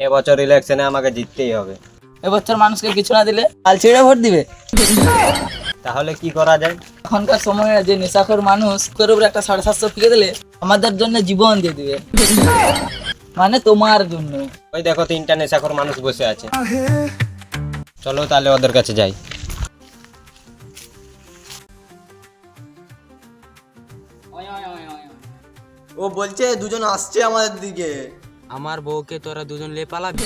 এবছর ইলেকশনে আমাকে জিততেই হবে। এবছর মানুষকে কিছু না দিলে কাল ছেড়ে ভোট দিবে। তাহলে কি করা যায়? এখনকার সময়ে যে নেশাখোর মানুষ করে উপরে একটা 750 ফিকে দিলে আমাদের জন্য জীবন দিয়ে দিবে, মানে তোমার জন্য। ওই দেখো 3টা নেশাখোর মানুষ বসে আছে, চলো তাহলে ওদের কাছে যাই। ও বলছে দুজন আসছে আমাদের দিকে। আমার বউকে তোরা দুজন লে পালাবি?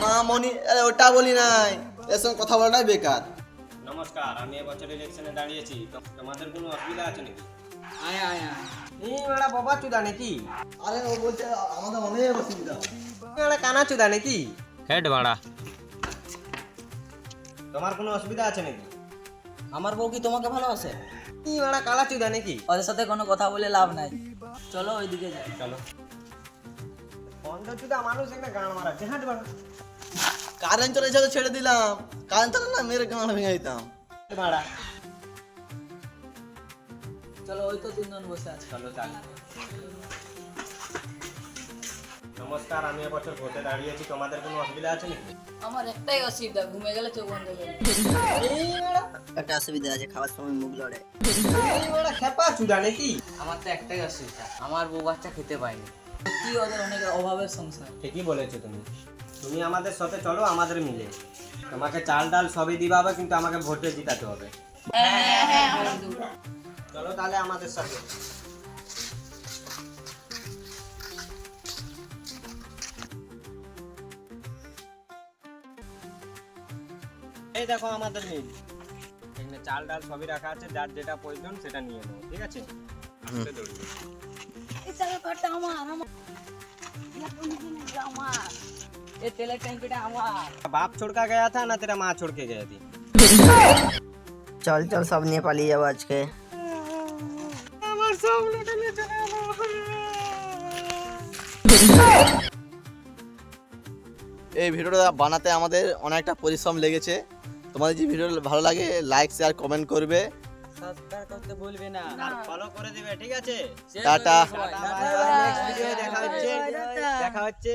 মা মনি ওটা বলি নাই, এর সঙ্গে কথা বলাটাই বেকার। নমস্কার, আমি এবছর ইলেকশনে দাঁড়িয়েছি, তোমাদের কোনো অসুবিধা আছে নাকি? বাবা চুদা নাকি? আরে ও বলছে আমাদের অনেক অসুবিধা। কানা চুদা নাকি? হেড বাড়া। তোমার কোনো অসুবিধা আছে নাকি? আমার বউ কি তোমাকে ভালোবাসে? কালা চুদা নাকি? ওদের সাথে কোনো কথা বলে লাভ নাই, চলো ওইদিকে যাই। চলো। চুদা মানুষ একটা গান মারাচ্ছে, হাঁট বাড়া। কারেন্ট চলে এসে তো ছেড়ে দিলাম, কারেন্ট চলে না মেরে গান ভেঙে দিতাম। বাড়া। চলো ওই তো তিনজন বসে আছে। চলো চাল। নমস্কার, আমি এবছর ভোটে দাঁড়িয়েছি, তোমাদের কোনো অসুবিধা আছে নাকি? আমার একটাই অসুবিধা, ঘুমে গেলে চোখ বন্ধ হয়ে যাবে। একটা অসুবিধা আছে, খাওয়ার সময় মুখ লড়ে। খেপা চুদা নাকি? আমার তো একটাই অসুবিধা, আমার বউ বাচ্চা খেতে পাইনি। সত্যি ওদের অনেক অভাবের সংসার। ঠিকই বলেছো তুমি। তুমি আমাদের সাথে চলো, আমাদের মিলে তোমাকে চাল ডাল সবই দিবা হবে, কিন্তু আমাকে ভোটে জিতাতে হবে। চলো তাহলে আমাদের সাথে। এই দেখো আমাদের মিল, এখানে চাল ডাল সবই রাখা আছে, যার যেটা প্রয়োজন সেটা নিয়ে নেবো, ঠিক আছে? আস্তে দৌড়বে। ये तेल टैंक पे আমার बाप छोड़ के गया था ना तेरा माँ छोड़ के गई थी? চল চল সব নিয়ে পালিয়ে যাবো আজকে। এই ভিডিওটা বানাতে আমাদের অনেকটা পরিশ্রম লেগেছে। তোমাদের যে ভিডিও ভালো লাগে লাইক শেয়ার কমেন্ট করবে, সাবস্ক্রাইব করতে ভুলবে না। আর ফলো করে দিবে, ঠিক আছে? টাটা। নেক্সট ভিডিও দেখা হচ্ছে।